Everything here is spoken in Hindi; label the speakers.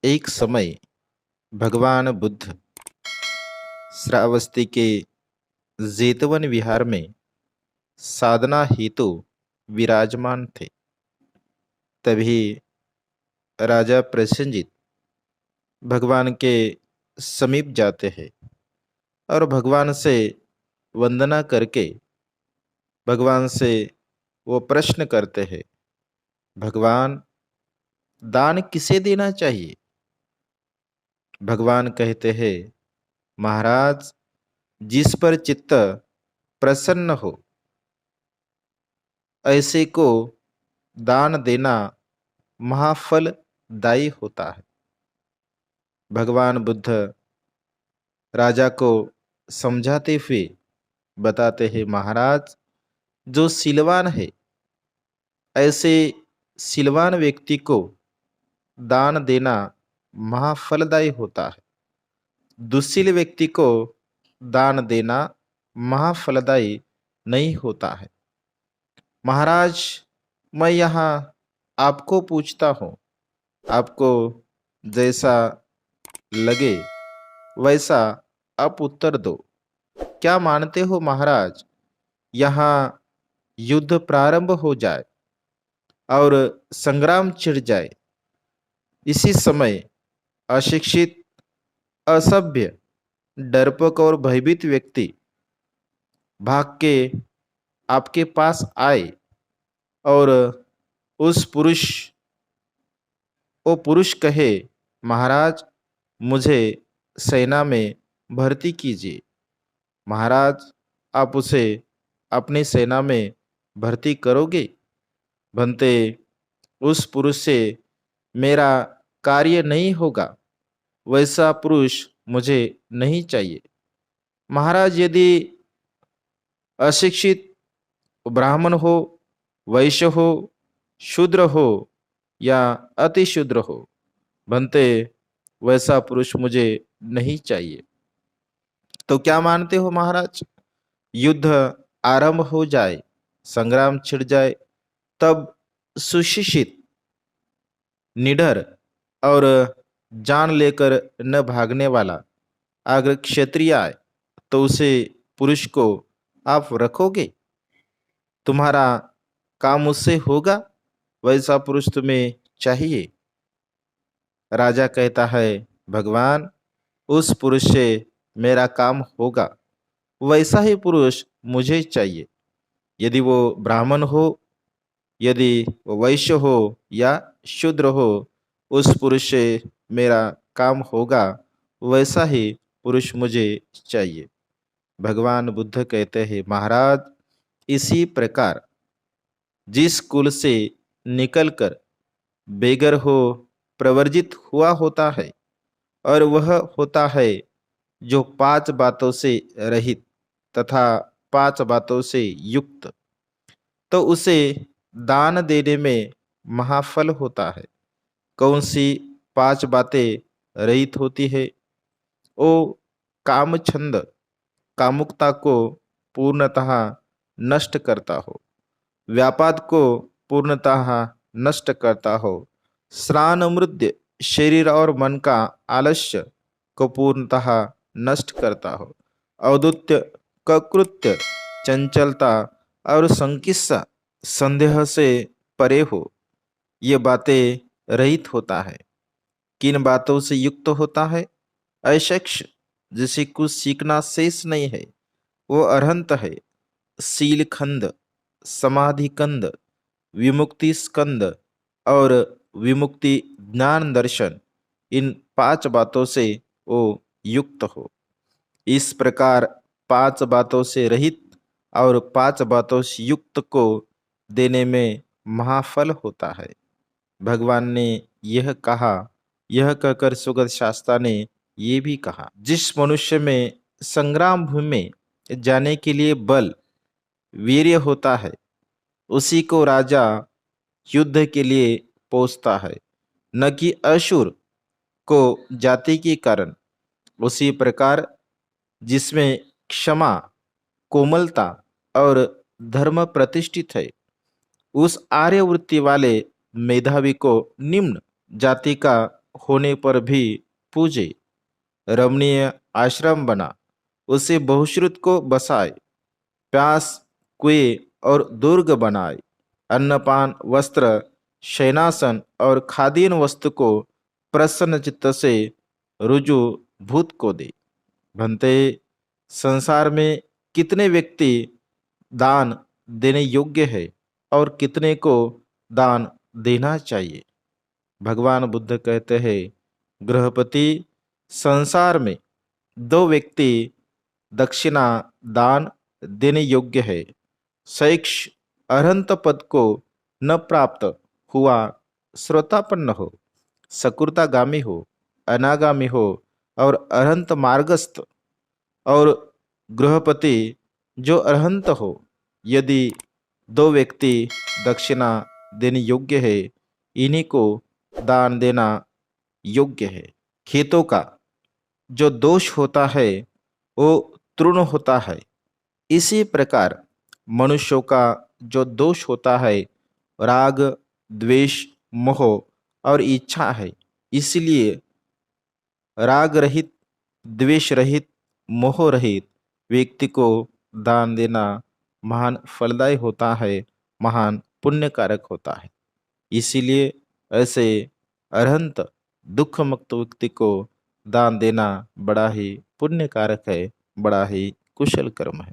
Speaker 1: एक समय भगवान बुद्ध श्रावस्ती के जेतवन विहार में साधना हेतु विराजमान थे। तभी राजा प्रसेनजित भगवान के समीप जाते हैं और भगवान से वंदना करके भगवान से वो प्रश्न करते हैं, भगवान, दान किसे देना चाहिए? भगवान कहते हैं, महाराज, जिस पर चित्त प्रसन्न हो ऐसे को दान देना महाफलदायी होता है। भगवान बुद्ध राजा को समझाते हुए बताते हैं, महाराज, जो सिलवान है ऐसे सिलवान व्यक्ति को दान देना महाफलदायी होता है। दुशील व्यक्ति को दान देना महाफलदायी नहीं होता है। महाराज, मैं यहाँ आपको पूछता हूँ, आपको जैसा लगे वैसा आप उत्तर दो। क्या मानते हो महाराज, यहाँ युद्ध प्रारंभ हो जाए और संग्राम छिड़ जाए? इसी समय अशिक्षित, असभ्य, डरपोक और भयभीत व्यक्ति भाग के आपके पास आए और वो पुरुष कहे, महाराज, मुझे सेना में भर्ती कीजिए। महाराज, आप उसे अपनी सेना में भर्ती करोगे? बनते उस पुरुष से मेरा कार्य नहीं होगा, वैसा पुरुष मुझे नहीं चाहिए। महाराज, यदि अशिक्षित ब्राह्मण हो, वैश्य हो, शूद्र हो या अति शूद्र हो, बनते वैसा पुरुष मुझे नहीं चाहिए। तो क्या मानते हो महाराज, युद्ध आरंभ हो जाए, संग्राम छिड़ जाए, तब सुशिक्षित, निडर और जान लेकर न भागने वाला अगर क्षत्रिय आए तो उसे पुरुष को आप रखोगे? तुम्हारा काम उससे होगा, वैसा पुरुष तुम्हें चाहिए? राजा कहता है, भगवान, उस पुरुष से मेरा काम होगा, वैसा ही पुरुष मुझे चाहिए। यदि वो ब्राह्मण हो, यदि वो वैश्य हो या शूद्र हो, उस पुरुष से मेरा काम होगा, वैसा ही पुरुष मुझे चाहिए। भगवान बुद्ध कहते हैं, महाराज, इसी प्रकार जिस कुल से निकलकर बेगर हो प्रवर्जित हुआ होता है, और वह होता है जो 5 बातों से रहित तथा 5 बातों से युक्त, तो उसे दान देने में महाफल होता है। कौन सी 5 बातें रहित होती है? ओ काम छंद, कामुकता को पूर्णतः नष्ट करता हो, व्यापाद को पूर्णतः नष्ट करता हो, श्रान मृद्य, शरीर और मन का आलस्य को पूर्णतः नष्ट करता हो, औदुत्य, ककृत्य, चंचलता और संकिस्सा, संदेह से परे हो, ये बातें रहित होता है। किन बातों से युक्त होता है? अशक्ष, जिसे कुछ सीखना शेष नहीं है, वो अरहंत है। शील खंड, समाधि कंद, विमुक्ति स्कंद और विमुक्ति ज्ञान दर्शन, इन 5 बातों से वो युक्त हो। इस प्रकार 5 बातों से रहित और 5 बातों से युक्त को देने में महाफल होता है। भगवान ने यह कहा, यह कहकर सुगत शास्त्रा ने ये भी कहा, जिस मनुष्य में संग्राम भूमि में जाने के लिए बल, वीर्य होता है, उसी को राजा युद्ध के लिए पोसता है, न कि असुर को जाति के कारण। उसी प्रकार जिसमें क्षमा, कोमलता और धर्म प्रतिष्ठित है, उस आर्यवृत्ति वाले मेधावी को निम्न जाति का होने पर भी पूजे, रमणीय आश्रम बना, उसे बहुश्रुत को बसाए, प्यास कुएं और दुर्ग बनाए, अन्नपान वस्त्र शयनासन और खादीन वस्तु को प्रसन्न चित्त से रुजु भूत को दे। भंते, संसार में कितने व्यक्ति दान देने योग्य है और कितने को दान देना चाहिए? भगवान बुद्ध कहते हैं, गृहपति, संसार में दो व्यक्ति दक्षिणा दान देने योग्य है। शैक्ष अरहंत पद को न प्राप्त हुआ श्रोतापन्न हो, सकुर्तागामी हो, अनागामी हो और अरहंत मार्गस्थ, और गृहपति जो अरहंत हो। यदि दो व्यक्ति दक्षिणा देने योग्य है, इन्हीं को दान देना योग्य है। खेतों का जो दोष होता है वो तृण होता है, इसी प्रकार मनुष्यों का जो दोष होता है राग, द्वेष, मोह और इच्छा है। इसलिए राग रहित, द्वेष रहित, मोह रहित व्यक्ति को दान देना महान फलदायी होता है, महान पुण्यकारक होता है। इसीलिए ऐसे अरहंत दुख मुक्त व्यक्ति को दान देना बड़ा ही पुण्यकारक है, बड़ा ही कुशल कर्म है।